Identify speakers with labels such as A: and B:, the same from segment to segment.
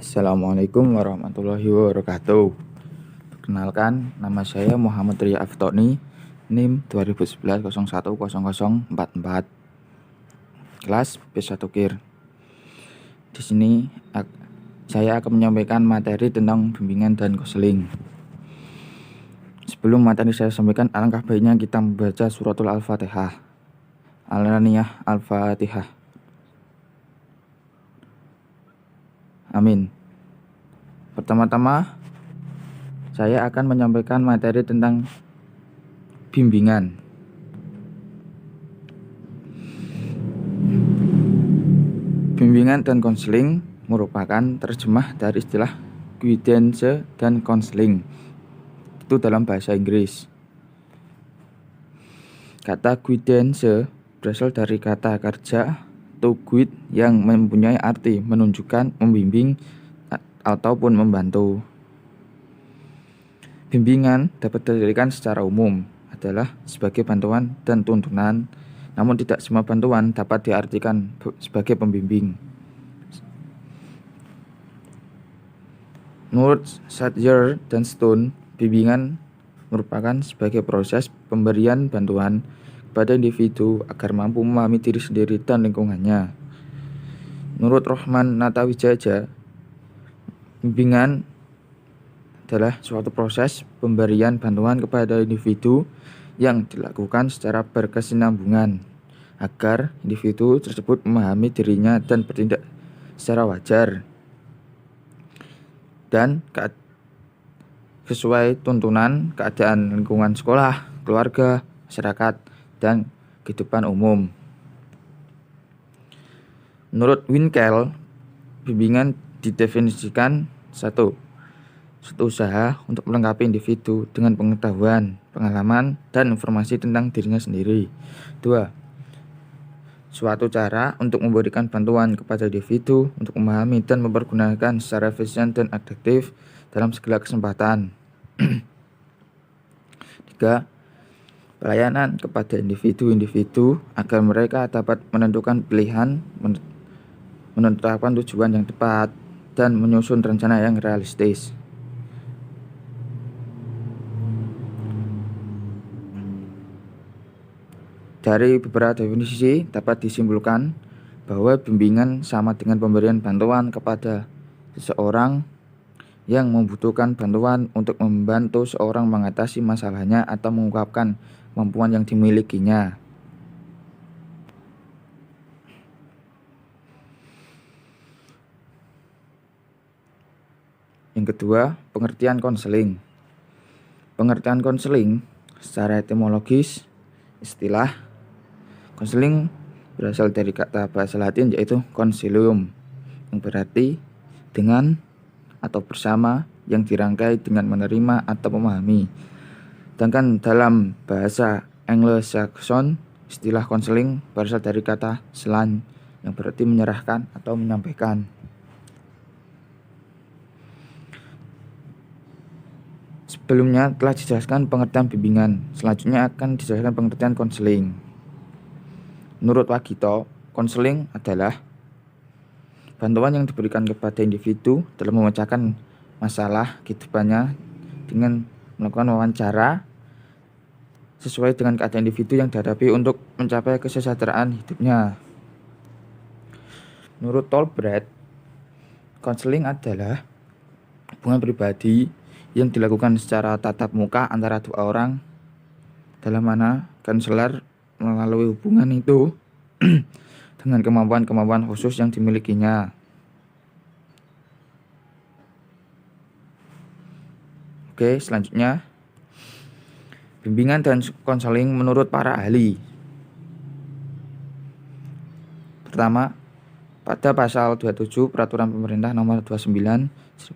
A: Assalamualaikum warahmatullahi wabarakatuh. Perkenalkan, nama saya Muhammad Ria Aftoni, NIM 2011-010044, kelas B1 KIR. Di sini saya akan menyampaikan materi tentang bimbingan dan konseling. Sebelum materi saya sampaikan, alangkah baiknya kita membaca suratul Al-Fatihah. Al-Raniyah Al-Fatihah. Amin. Pertama-tama, saya akan menyampaikan materi tentang bimbingan. Bimbingan dan konseling merupakan terjemah dari istilah guidance dan konseling. Itu dalam bahasa Inggris. Kata guidance berasal dari kata kerja to guide yang mempunyai arti menunjukkan, membimbing, ataupun membantu. Bimbingan dapat didirikan secara umum adalah sebagai bantuan dan tuntunan, namun tidak semua bantuan dapat diartikan sebagai pembimbing. Menurut Sadyer dan Stone, bimbingan merupakan sebagai proses pemberian bantuan kepada individu agar mampu memahami diri sendiri dan lingkungannya. Menurut Rohman Natawijaya, bimbingan adalah suatu proses pemberian bantuan kepada individu yang dilakukan secara berkesinambungan agar individu tersebut memahami dirinya dan bertindak secara wajar dan sesuai tuntunan keadaan lingkungan sekolah, keluarga, masyarakat, dan kehidupan umum. Menurut Winkel, bimbingan didefinisikan suatu usaha untuk melengkapi individu dengan pengetahuan, pengalaman, dan informasi tentang dirinya sendiri. 2. Suatu cara untuk memberikan bantuan kepada individu untuk memahami dan mempergunakan secara efisien dan efektif dalam segala kesempatan. 3. Pelayanan kepada individu-individu agar mereka dapat menentukan pilihan, menetapkan tujuan yang tepat, dan menyusun rencana yang realistis. Dari beberapa definisi dapat disimpulkan bahwa bimbingan sama dengan pemberian bantuan kepada seseorang yang membutuhkan bantuan untuk membantu seorang mengatasi masalahnya atau mengungkapkan kemampuan yang dimilikinya. Yang kedua, pengertian konseling. Pengertian konseling secara etimologis, istilah konseling berasal dari kata bahasa Latin yaitu consilium, yang berarti dengan atau bersama, yang dirangkai dengan menerima atau memahami. Sedangkan dalam bahasa Anglo-Saxon, istilah konseling berasal dari kata selan, yang berarti menyerahkan atau menyampaikan. Sebelumnya telah dijelaskan pengertian bimbingan, selanjutnya akan dijelaskan pengertian konseling. Menurut Wagito, konseling adalah bantuan yang diberikan kepada individu dalam memecahkan masalah kehidupannya dengan melakukan wawancara sesuai dengan keadaan individu yang dihadapi untuk mencapai kesejahteraan hidupnya. Menurut Tolbert, konseling adalah hubungan pribadi yang dilakukan secara tatap muka antara dua orang, dalam mana konselor melalui hubungan itu dengan kemampuan-kemampuan khusus yang dimilikinya. Oke, selanjutnya bimbingan dan konseling menurut para ahli. Pertama, pada pasal 27 Peraturan Pemerintah Nomor 29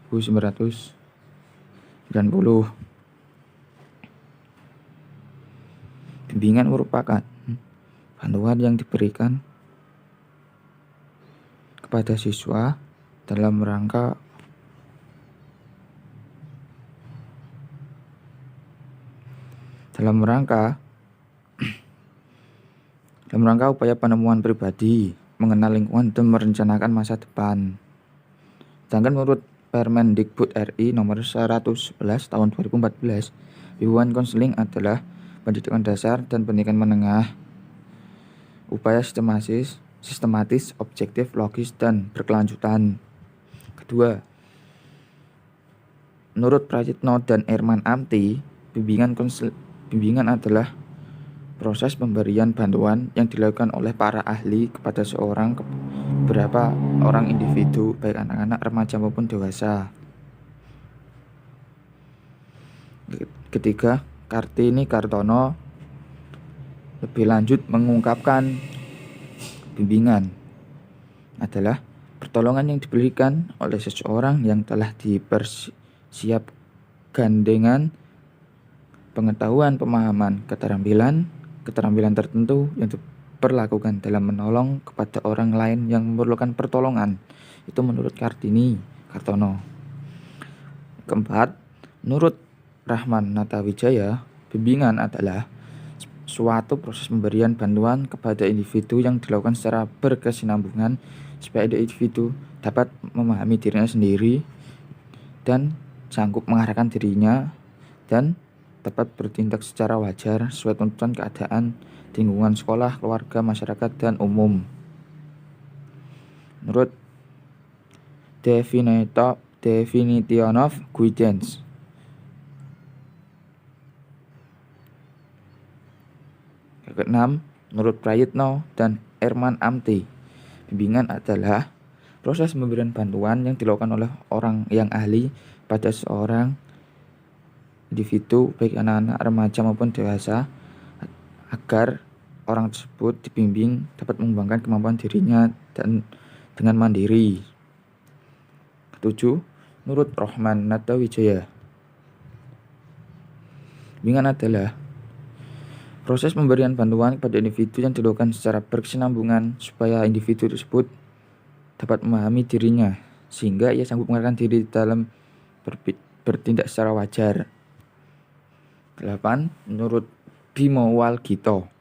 A: 1990, bimbingan merupakan bantuan yang diberikan kepada siswa dalam rangka upaya penemuan pribadi, mengenal lingkungan, dan merencanakan masa depan. Sedangkan menurut Permendikbud RI nomor 111 tahun 2014, bimbingan konseling adalah pendidikan dasar dan pendidikan menengah, upaya sistematis, objektif, logis, dan berkelanjutan. Kedua, menurut Prayitno dan Erman Amti, bimbingan adalah proses pemberian bantuan yang dilakukan oleh para ahli kepada beberapa orang individu, baik anak-anak, remaja maupun dewasa. Ketiga, Kartini Kartono lebih lanjut mengungkapkan bimbingan adalah pertolongan yang diberikan oleh seseorang yang telah dipersiapkan dengan pengetahuan, pemahaman, keterampilan tertentu yang diperlakukan dalam menolong kepada orang lain yang memerlukan pertolongan. Itu menurut Kartini Kartono. Keempat, menurut Rahman Natawijaya, bimbingan adalah suatu proses pemberian bantuan kepada individu yang dilakukan secara berkesinambungan supaya individu dapat memahami dirinya sendiri dan sanggup mengarahkan dirinya dan dapat bertindak secara wajar sesuai tuntutan keadaan di lingkungan sekolah, keluarga, masyarakat, dan umum. Menurut Definition of Guidance, keenam, menurut Prayitno dan Erman Amti, bimbingan adalah proses pemberian bantuan yang dilakukan oleh orang yang ahli pada seorang individu, baik anak-anak, remaja maupun dewasa, agar orang tersebut dibimbing dapat mengembangkan kemampuan dirinya dan dengan mandiri. Ketujuh, menurut Rahman Natawijaya, bimbingan adalah proses pemberian bantuan kepada individu yang dilakukan secara berkesinambungan supaya individu tersebut dapat memahami dirinya sehingga ia sanggup mengarahkan diri dalam bertindak secara wajar. 8. Menurut Bimo Walgito,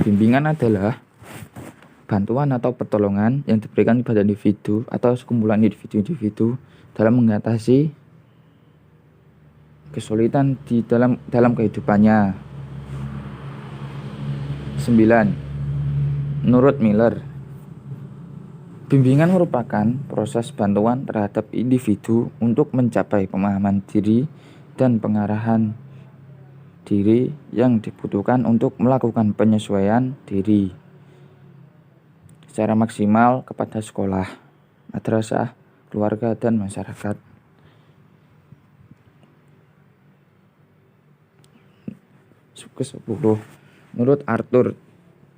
A: bimbingan adalah bantuan atau pertolongan yang diberikan kepada individu atau sekumpulan individu-individu dalam mengatasi kesulitan di dalam kehidupannya. 9. Menurut Miller, bimbingan merupakan proses bantuan terhadap individu untuk mencapai pemahaman diri dan pengarahan diri yang dibutuhkan untuk melakukan penyesuaian diri secara maksimal kepada sekolah, madrasah, keluarga, dan masyarakat. Ke-10. Menurut Arthur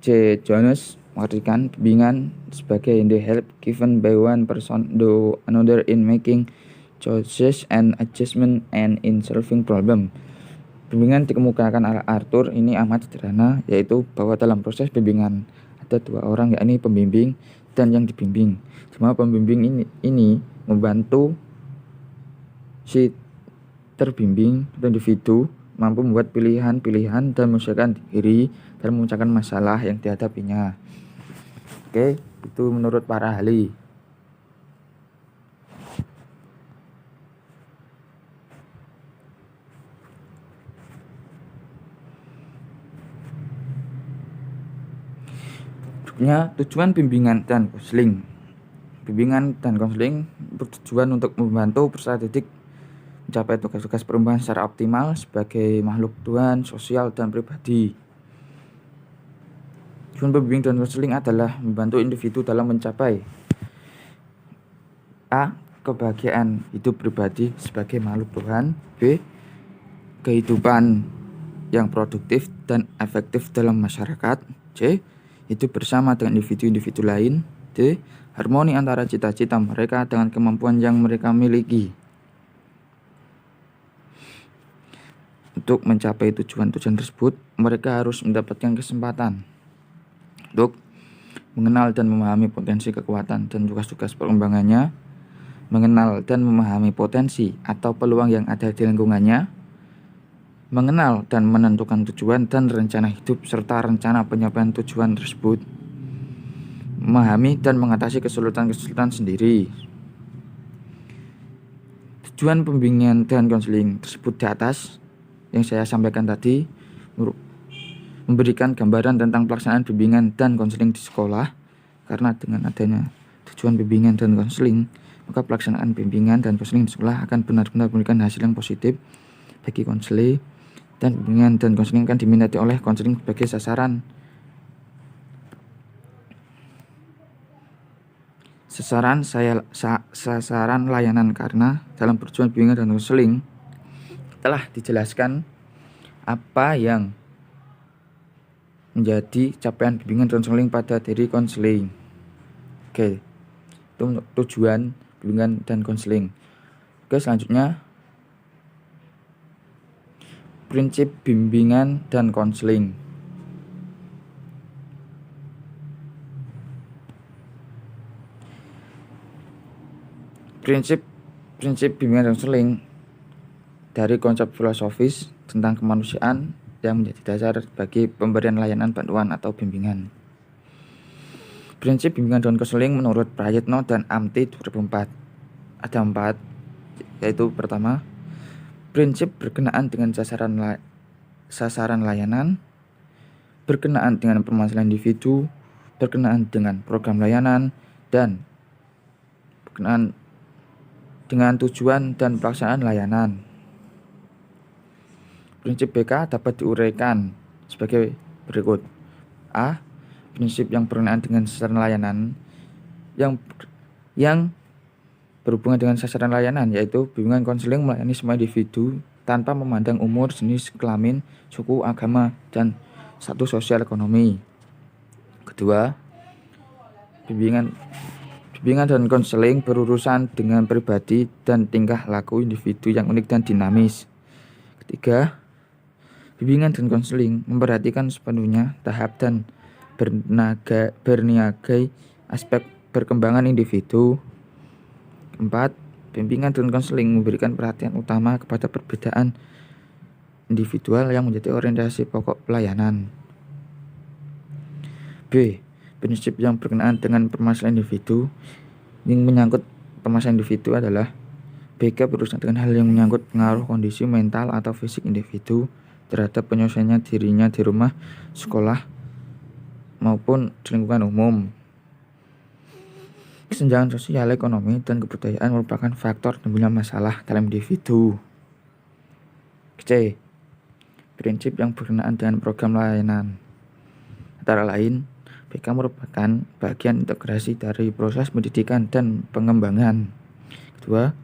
A: C. Jones, mengartikan bimbingan sebagai the help given by one person to another in making choices and adjustment and in solving problem. Bimbingan dikemukakan oleh Arthur ini amat sederhana, yaitu bahwa dalam proses bimbingan ada dua orang, yakni pembimbing dan yang dibimbing. Cuma pembimbing ini membantu si terbimbing atau individu mampu membuat pilihan-pilihan dan menyesuaikan diri dan memecahkan masalah yang dihadapinya. Oke, itu menurut para ahli. Tujuan bimbingan dan konseling. Bimbingan dan konseling bertujuan untuk membantu peserta didik mencapai tugas-tugas perubahan secara optimal sebagai makhluk Tuhan, sosial, dan pribadi. Tujuan pembimbing dan konseling adalah membantu individu dalam mencapai A. Kebahagiaan hidup pribadi sebagai makhluk Tuhan. B. Kehidupan yang produktif dan efektif dalam masyarakat. C. Hidup bersama dengan individu-individu lain. D. Harmoni antara cita-cita mereka dengan kemampuan yang mereka miliki. Untuk mencapai tujuan-tujuan tersebut, mereka harus mendapatkan kesempatan untuk mengenal dan memahami potensi, kekuatan, dan tugas-tugas perkembangannya, mengenal dan memahami potensi atau peluang yang ada di lingkungannya, mengenal dan menentukan tujuan dan rencana hidup serta rencana pencapaian tujuan tersebut, memahami dan mengatasi kesulitan-kesulitan sendiri. Tujuan pembimbingan dan konseling tersebut di atas yang saya sampaikan tadi memberikan gambaran tentang pelaksanaan bimbingan dan konseling di sekolah. Karena dengan adanya tujuan bimbingan dan konseling, maka pelaksanaan bimbingan dan konseling di sekolah akan benar-benar memberikan hasil yang positif bagi konseling, dan bimbingan dan konseling akan diminati oleh konseling sebagai sasaran layanan. Karena dalam perjuangan bimbingan dan konseling telah dijelaskan apa yang menjadi capaian bimbingan dan konseling pada diri konseling. Oke, itu untuk tujuan bimbingan dan konseling. Oke, selanjutnya prinsip bimbingan dan konseling. Prinsip bimbingan dan konseling dari konsep filosofis tentang kemanusiaan yang menjadi dasar bagi pemberian layanan bantuan atau bimbingan. Prinsip bimbingan dan konseling menurut Prayitno dan Amti 2004 ada 4, yaitu pertama, prinsip berkenaan dengan sasaran layanan, berkenaan dengan permasalahan individu, berkenaan dengan program layanan, dan berkenaan dengan tujuan dan pelaksanaan layanan. Prinsip BK dapat diuraikan sebagai berikut. A. Prinsip yang berkenaan dengan sasaran layanan yang berhubungan dengan sasaran layanan, yaitu bimbingan konseling melayani semua individu tanpa memandang umur, jenis kelamin, suku, agama, dan status sosial ekonomi. Kedua, bimbingan dan konseling berurusan dengan pribadi dan tingkah laku individu yang unik dan dinamis. Ketiga, bimbingan dan konseling memperhatikan sepenuhnya tahap dan berniagai aspek perkembangan individu. Keempat, bimbingan dan konseling memberikan perhatian utama kepada perbedaan individual yang menjadi orientasi pokok pelayanan. B. Prinsip yang berkenaan dengan permasalahan individu. Yang menyangkut permasalahan individu adalah BK berurusan dengan hal yang menyangkut pengaruh kondisi mental atau fisik individu terhadap penyelesaiannya dirinya di rumah, sekolah, maupun di lingkungan umum. Kesenjangan sosial, ekonomi, dan kebudayaan merupakan faktor timbulnya masalah dalam individu. C. Prinsip yang berkenaan dengan program layanan. Antara lain, BK merupakan bagian integrasi dari proses pendidikan dan pengembangan. Kedua,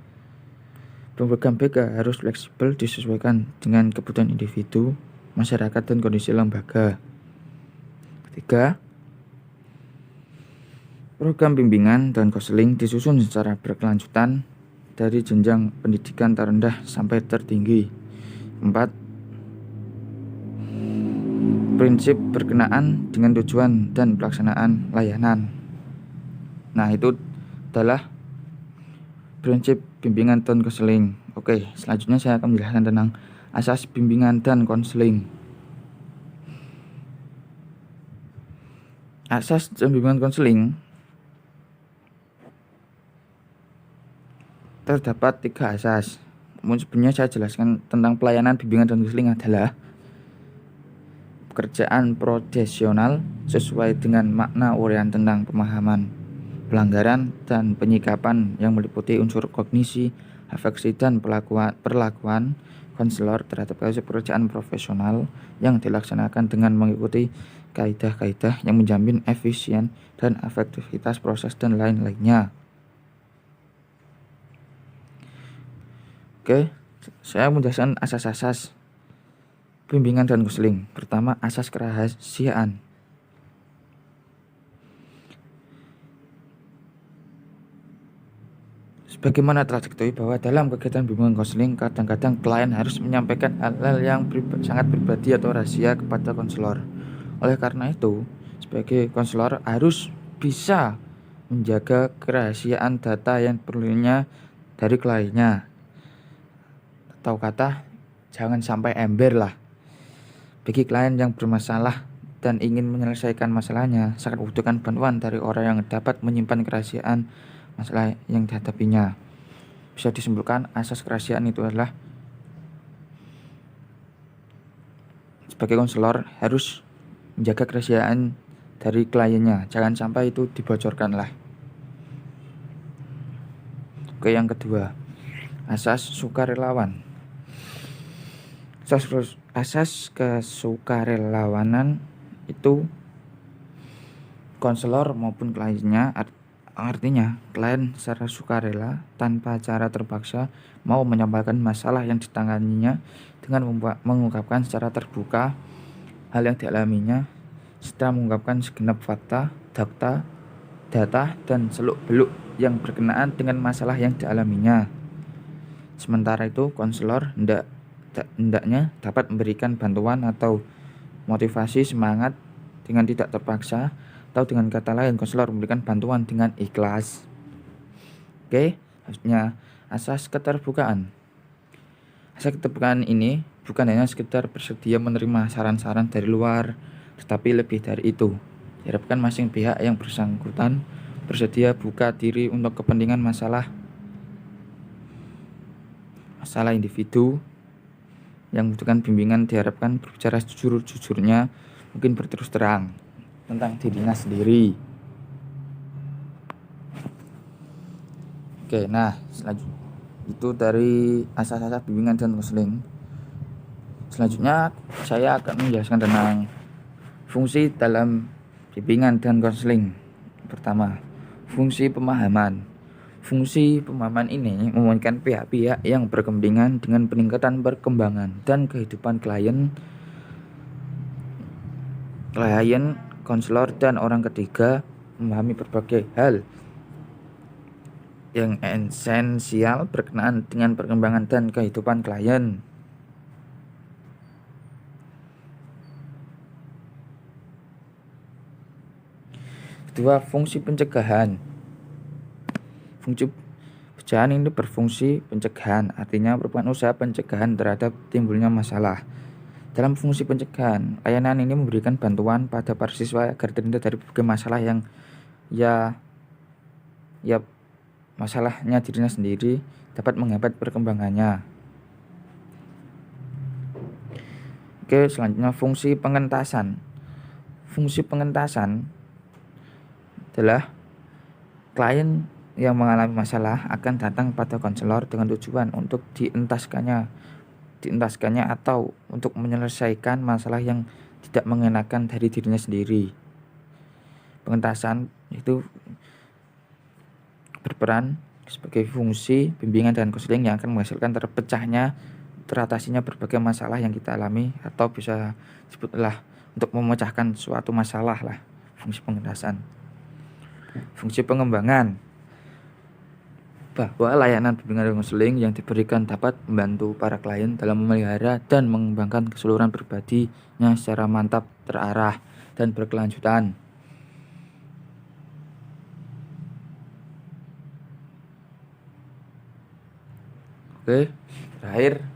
A: program BK harus fleksibel disesuaikan dengan kebutuhan individu, masyarakat, dan kondisi lembaga. Ketiga, program bimbingan dan konseling disusun secara berkelanjutan dari jenjang pendidikan terendah sampai tertinggi. Keempat, prinsip berkenaan dengan tujuan dan pelaksanaan layanan. Nah, itu adalah prinsip bimbingan dan konseling. Oke, selanjutnya saya akan menjelaskan tentang asas bimbingan dan konseling. Asas dan bimbingan konseling terdapat 3 asas. Namun sebelumnya saya jelaskan tentang pelayanan bimbingan dan konseling adalah pekerjaan profesional sesuai dengan makna uraian tentang pemahaman, pelanggaran, dan penyikapan yang meliputi unsur kognisi, afeksi, dan perlakuan konselor terhadap pekerjaan profesional yang dilaksanakan dengan mengikuti kaidah-kaidah yang menjamin efisien dan efektivitas proses dan lain-lainnya. Oke, saya menjelaskan asas-asas bimbingan dan konseling. Pertama, asas kerahasiaan. Sebagaimana telah diketahui bahwa dalam kegiatan bimbingan konseling kadang-kadang klien harus menyampaikan hal-hal yang sangat pribadi atau rahasia kepada konselor. Oleh karena itu, sebagai konselor harus bisa menjaga kerahasiaan data yang perlunya dari kliennya. Atau kata, jangan sampai ember lah bagi klien yang bermasalah dan ingin menyelesaikan masalahnya, sangat membutuhkan bantuan dari orang yang dapat menyimpan kerahasiaan masalah yang dihadapinya. Bisa disimpulkan, asas kerahasiaan itu adalah sebagai konselor harus menjaga kerahasiaan dari kliennya, jangan sampai itu dibocorkan lah. Oke, yang kedua, asas sukarelawan. Asas kesukarelawanan itu konselor maupun kliennya, artinya klien secara sukarela tanpa cara terpaksa mau menyampaikan masalah yang ditanganinya dengan mengungkapkan secara terbuka hal yang dialaminya, setelah mengungkapkan segenap fakta, data, dan seluk-beluk yang berkenaan dengan masalah yang dialaminya. Sementara itu, konselor hendaknya dapat memberikan bantuan atau motivasi semangat dengan tidak terpaksa, atau dengan kata lain, konselor memberikan bantuan dengan ikhlas. Oke, maksudnya asas keterbukaan. Asas keterbukaan ini bukan hanya sekedar bersedia menerima saran-saran dari luar, tetapi lebih dari itu. Diharapkan masing pihak yang bersangkutan bersedia buka diri untuk kepentingan masalah individu yang membutuhkan bimbingan. Diharapkan berbicara jujur-jujurnya, mungkin berterus terang tentang dirinya sendiri. Oke, nah selanjutnya itu dari asas-asas bimbingan dan konseling. Selanjutnya saya akan menjelaskan tentang fungsi dalam bimbingan dan konseling. Pertama, fungsi pemahaman. Fungsi pemahaman ini memungkinkan pihak-pihak yang berkepentingan dengan peningkatan perkembangan dan kehidupan klien, konselor, dan orang ketiga memahami berbagai hal yang esensial berkenaan dengan perkembangan dan kehidupan klien. Kedua, fungsi pencegahan. Fungsi pencegahan ini berfungsi pencegahan, artinya merupakan usaha pencegahan terhadap timbulnya masalah. Dalam fungsi pencegahan, layanan ini memberikan bantuan pada para siswa agar terhindar dari berbagai masalah yang masalahnya dirinya sendiri dapat menghambat perkembangannya. Oke, selanjutnya fungsi pengentasan. Fungsi pengentasan adalah klien yang mengalami masalah akan datang pada konselor dengan tujuan untuk dientaskannya atau untuk menyelesaikan masalah yang tidak mengenakan dari dirinya sendiri. Pengentasan itu berperan sebagai fungsi bimbingan dan konseling yang akan menghasilkan teratasinya berbagai masalah yang kita alami, atau bisa disebutlah untuk memecahkan suatu masalah lah, fungsi pengentasan. Fungsi pengembangan, bahwa layanan bimbingan dan konseling yang diberikan dapat membantu para klien dalam memelihara dan mengembangkan keseluruhan pribadinya secara mantap, terarah, dan berkelanjutan. Oke, terakhir,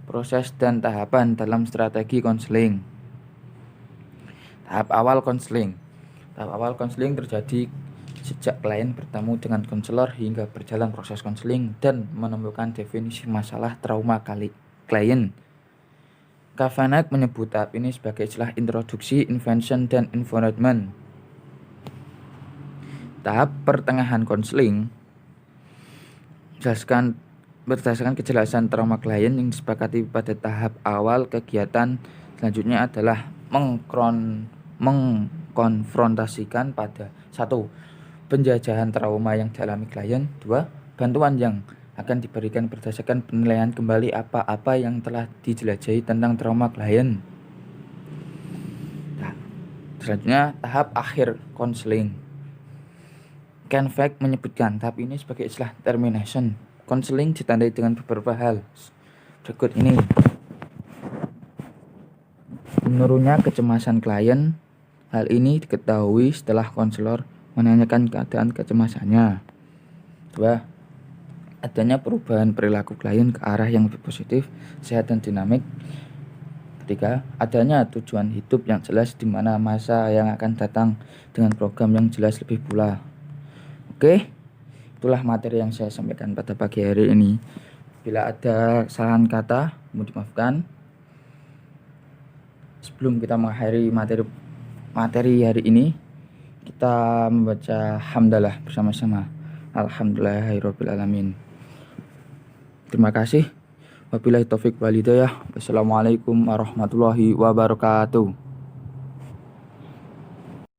A: proses dan tahapan dalam strategi konseling. Tahap awal konseling. Tahap awal konseling terjadi sejak klien bertemu dengan konselor hingga berjalan proses konseling dan menemukan definisi masalah trauma klien. Kavanagh menyebut tahap ini sebagai istilah introduksi, intervention, dan environment. Tahap pertengahan konseling berdasarkan kejelasan trauma klien yang disepakati pada tahap awal. Kegiatan selanjutnya adalah mengkonfrontasikan pada 1. Penjajahan trauma yang dialami klien. 2. Bantuan yang akan diberikan berdasarkan penilaian kembali apa-apa yang telah dijelajahi tentang trauma klien. Nah, selanjutnya tahap akhir konseling. Kavanagh menyebutkan tahap ini sebagai istilah termination. Konseling ditandai dengan beberapa hal berikut ini. Menurunnya kecemasan klien. Hal ini diketahui setelah konselor menanyakan keadaan kecemasannya. 2. Adanya perubahan perilaku klien ke arah yang lebih positif, sehat, dan dinamik. Ketiga, adanya tujuan hidup yang jelas di mana masa yang akan datang dengan program yang jelas lebih pula. Oke, itulah materi yang saya sampaikan pada pagi hari ini. Bila ada kesalahan kata, mohon dimaafkan. Sebelum kita mengakhiri materi hari ini, kita membaca hamdalah bersama-sama. Alhamdulillahirabbil alamin. Terima kasih. Wabillahi taufik wal hidayah. Wassalamualaikum warahmatullahi wabarakatuh.